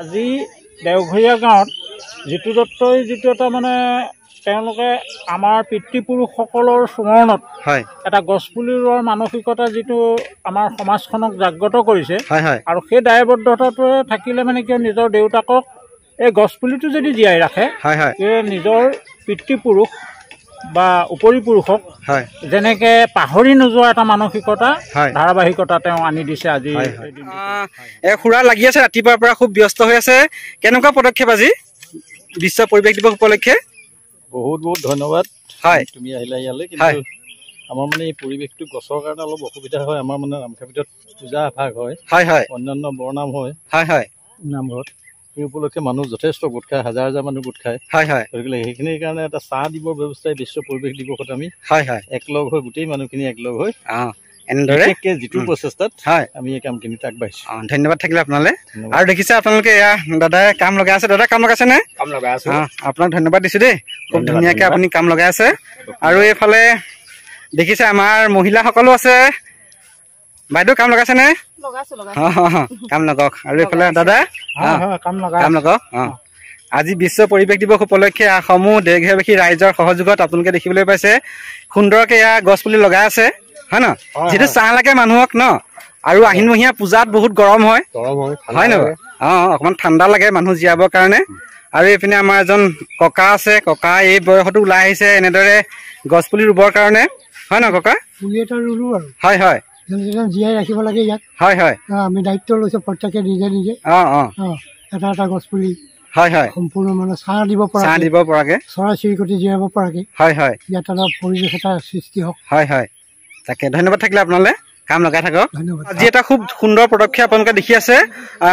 আজি দেওঘৰীয়া গাঁৱত জিতু দত্তই যিটো এটা মানে তেওঁলোকে আমাৰ পিতৃপুৰুষসকলৰ স্মৰণত এটা গছপুলি ৰোৱাৰ মানসিকতা যিটো আমাৰ সমাজখনক জাগ্ৰত কৰিছে আৰু সেই দায়বদ্ধতাটোৱে থাকিলে মানে কিয় নিজৰ দেউতাকক এই গছপুলিটো যদি জীয়াই ৰাখে নিজৰ পিতৃপুৰুষ বা উপৰিপুৰুষক যেনেকে পাহৰি নোযোৱা এটা মানসিকতা ধাৰাবাহিকতা তেওঁ আনি দিছে আজি খুৰা লাগি আছে ৰাতিপুৱাৰ পৰা খুব ব্যস্ত হৈ আছে কেনেকুৱা পদক্ষেপ আজি বিশ্ব পৰিৱেশ দিৱস উপলক্ষে বহুত ধন্যবাদ তুমি আহিলা ইয়ালৈ কিন্তু আমাৰ মানে এই পৰিৱেশটো গছৰ কাৰণে অলপ অসুবিধা হয় আমাৰ মানে নামঘৰ ভিতৰত পূজা এভাগ হয় অন্যান্য বৰনাম হয় নামঘৰত এই উপলক্ষে মানুহ যথেষ্ট গোট খায় হাজাৰ মানুহ গোট খায় গতিকে সেইখিনিৰ কাৰণে এটা চাহ দিবৰ ব্যৱস্থাই বিশ্ব পৰিৱেশ দিৱসত আমি একলগ হৈ গোটেই মানুহখিনি একলগ হৈ এনেদৰে যিটো প্ৰচেষ্টাত আমি এই কামখিনিত আগবাঢ়িছো ধন্যবাদ থাকিলে আপোনালৈ আৰু দেখিছে আপোনালোকে এয়া দাদাই কাম লগাই আছে দাদা কাম লগাইছে নে আপোনাক ধন্যবাদ দিছো দেই খুব ধুনীয়াকে আপুনি কাম লগাই আছে আৰু এইফালে দেখিছে আমাৰ মহিলাসকলো আছে বাইদেউ কাম লগাইছে নে কাম লগাওক আৰু এইফালে দাদা কাম লগাওক আজি বিশ্ব পৰিৱেশ দিৱস উপলক্ষে সমূহ দেওঘৰীয়াবাসী ৰাইজৰ সহযোগত আপোনালোকে দেখিবলৈ পাইছে সুন্দৰকে এয়া গছ পুলি লগাই আছে হয় ন যিটো চাহ লাগে মানুহক ন আৰু আহিনমহীয়া পূজাত বহুত গৰম হয় ন অকমান ঠাণ্ডা লাগে মানুহ জীয়াবৰ কাৰণে আৰু এইপিনে আমাৰ এজন ককা আছে ককা এই বয়সতো ওলাই আহিছে এনেদৰে গছ পুলি ৰুবৰ কাৰণে হয় ন ককা পুলি এটা ৰুলো আৰু হয় জীয়াই ৰাখিব লাগে ইয়াক আমি দায়িত্ব লৈছো প্ৰত্যেকে নিজে এটা গছ পুলি সম্পূৰ্ণ মানে চাহ দিব পৰাকে চৰাই চিৰিকটি জীয়াব পৰাকে ইয়াত এটা পৰিৱেশ এটা সৃষ্টি হওক তাকে ধন্যবাদ থাকিলে আপোনালৈ কাম লগাই থাকক আজি এটা খুব সুন্দৰ পদক্ষেপ আপোনালোকে দেখি আছে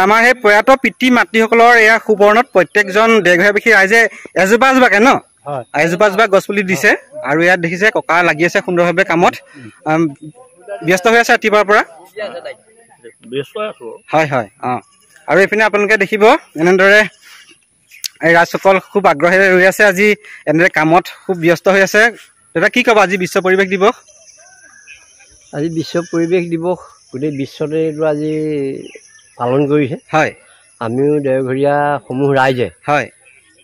আমাৰ সেই প্ৰয়াত পিতৃ মাতৃসকলৰ এয়া সুবৰ্ণত প্ৰত্যেকজন দেওঘৰীয়াবাসী ৰাইজে এজোপাকে ন এজোপা গছ পুলি দিছে আৰু ইয়াত দেখিছে ককা লাগি আছে সুন্দৰভাৱে কামত ব্যস্ত হৈ আছে ৰাতিপুৱাৰ পৰা আৰু এইপিনে আপোনালোকে দেখিব এনেদৰে এই ৰাইজসকল খুব আগ্ৰহেৰে ৰৈ আছে আজি এনেদৰে কামত খুব ব্যস্ত হৈ আছে দাদা কি ক'ব আজি বিশ্ব পৰিৱেশ দিৱস আজি বিশ্ব পৰিৱেশ দিৱস গোটেই বিশ্বতে এইটো আজি পালন কৰিছে আমিও দেওঘৰীয়া সমূহ ৰাইজে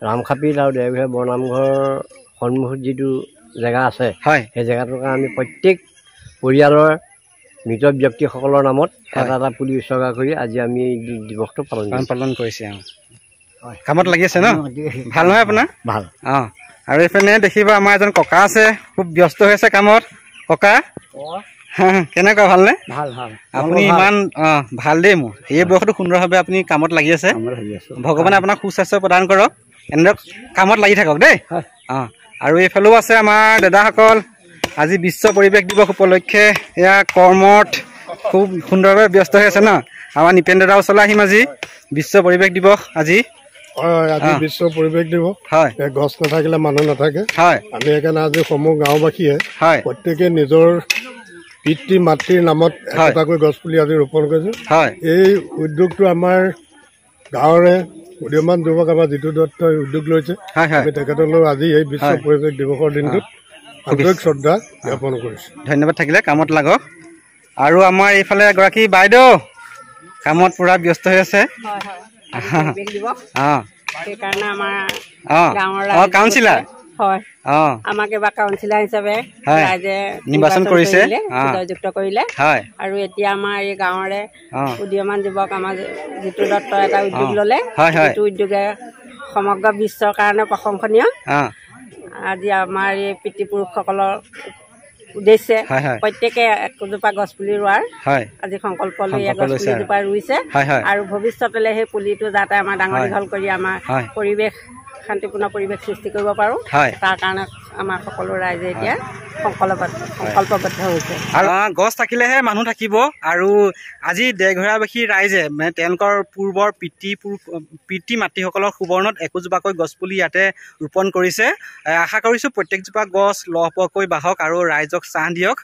ৰামখাপিত আৰু দেওঘৰীয়া বৰনামঘৰৰ সন্মুখত যিটো জেগা আছে সেই জেগাটোৰ কাৰণে আমি প্ৰত্যেক পৰিয়ালৰ মৃত ব্যক্তিসকলৰ নামত এটা পুলি উৎসৰ্গা কৰি আজি আমি এই দিৱসটো পালন কৰিছে কামত লাগি আছে ন ভাল নহয় আপোনাৰ ভাল আৰু এইপিনে দেখিব আমাৰ এজন ককা আছে খুব ব্যস্ত হৈ আছে কামত ককা কেনেকুৱা ভালনে আপুনি ইমান ভাল দেই মোৰ এই বয়সটো সুন্দৰভাৱে আপুনি কামত লাগি আছে ভগৱানে আপোনাক সুস্বাস্থ্য প্ৰদান কৰক এনেদৰে কামত লাগি থাকক দেই আৰু এইফালেও আছে আমাৰ দাদাসকল আজি বিশ্ব পৰিৱেশ দিৱস উপলক্ষে এয়া কৰ্মত খুব সুন্দৰভাৱে ব্যস্ত হৈ আছে ন আমাৰ নিপেন দাদাও চলাই আহিম আজি বিশ্ব পৰিৱেশ দিৱস আজি বিশ্ব পৰিৱেশ দিৱস গছ নাথাকিলে মানুহ নাথাকে আমি সেইকাৰণে আজি সমূহ গাঁওবাসীয়ে প্ৰত্যেকে নিজৰ পিতৃ মাতৃৰ নামত এটাকৈ গছ পুলি আজি ৰোপণ কৰিছে এই উদ্যোগটো আমাৰ গাঁৱৰে উদীয়মান যুৱক আমাৰ জিতু দত্তই উদ্যোগ লৈছে আমি তেখেতলৈ আজি এই বিশ্ব পৰিৱেশ দিৱসৰ দিনটোত আন্তৰিক শ্ৰদ্ধা জ্ঞাপন কৰিছো ধন্যবাদ থাকিলে কামত লাগক আৰু আমাৰ এইফালে এগৰাকী বাইদেউ কামত পুৰা ব্যস্ত হৈ আছে কাউন্সিলাৰ আমাক এবাৰ কাউন্সিলাৰ হিচাপে ৰাইজে নিৰ্বাচন কৰিছে জয়যুক্ত কৰিলে আৰু এতিয়া আমাৰ এই গাঁৱৰে উদীয়মান যুৱক আমাৰ জিতু দত্তই এটা উদ্যোগ ললে যিটো উদ্যোগে সমগ্ৰ বিশ্বৰ কাৰণে প্ৰশংসনীয় আজি আমাৰ এই পিতৃপুৰুষসকলৰ উদ্দেশ্যে প্ৰত্যেকে একোজোপা গছ পুলি ৰোৱাৰ আজি সংকল্প লৈ গছ পুলিজোপা ৰুইছে আৰু ভৱিষ্যতলৈ সেই পুলিটো যাতে আমাৰ ডাঙৰ দীঘল কৰি আমাৰ পৰিৱেশ শান্তিপূৰ্ণ পৰিৱেশ সৃষ্টি কৰিব পাৰোঁ তাৰ কাৰণে আমাৰ সকলো ৰাইজে এতিয়া সংকল্পবদ্ধ হৈছে আৰু গছ থাকিলেহে মানুহ থাকিব আৰু আজি দেওঘৰীয়াবাসী ৰাইজে মানে তেওঁলোকৰ পূৰ্বৰ পিতৃ মাতৃসকলৰ সুবৰ্ণত একোজোপাকৈ গছপুলি ইয়াতে ৰোপণ কৰিছে আশা কৰিছোঁ প্ৰত্যেকজোপা গছ লহপহকৈ বাঢ়ক আৰু ৰাইজক ছাঁ দিয়ক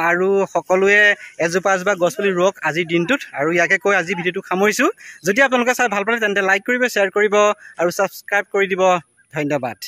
আৰু সকলোৱে এজোপা গছপুলি ৰুৱক আজিৰ দিনটোত আৰু ইয়াকে কৈ আজি ভিডিঅ'টো সামৰিছোঁ যদি আপোনালোকে চাই ভাল পালে তেন্তে লাইক কৰিব শ্বেয়াৰ কৰিব আৰু ছাবস্ক্ৰাইব কৰি দিব ধন্যবাদ।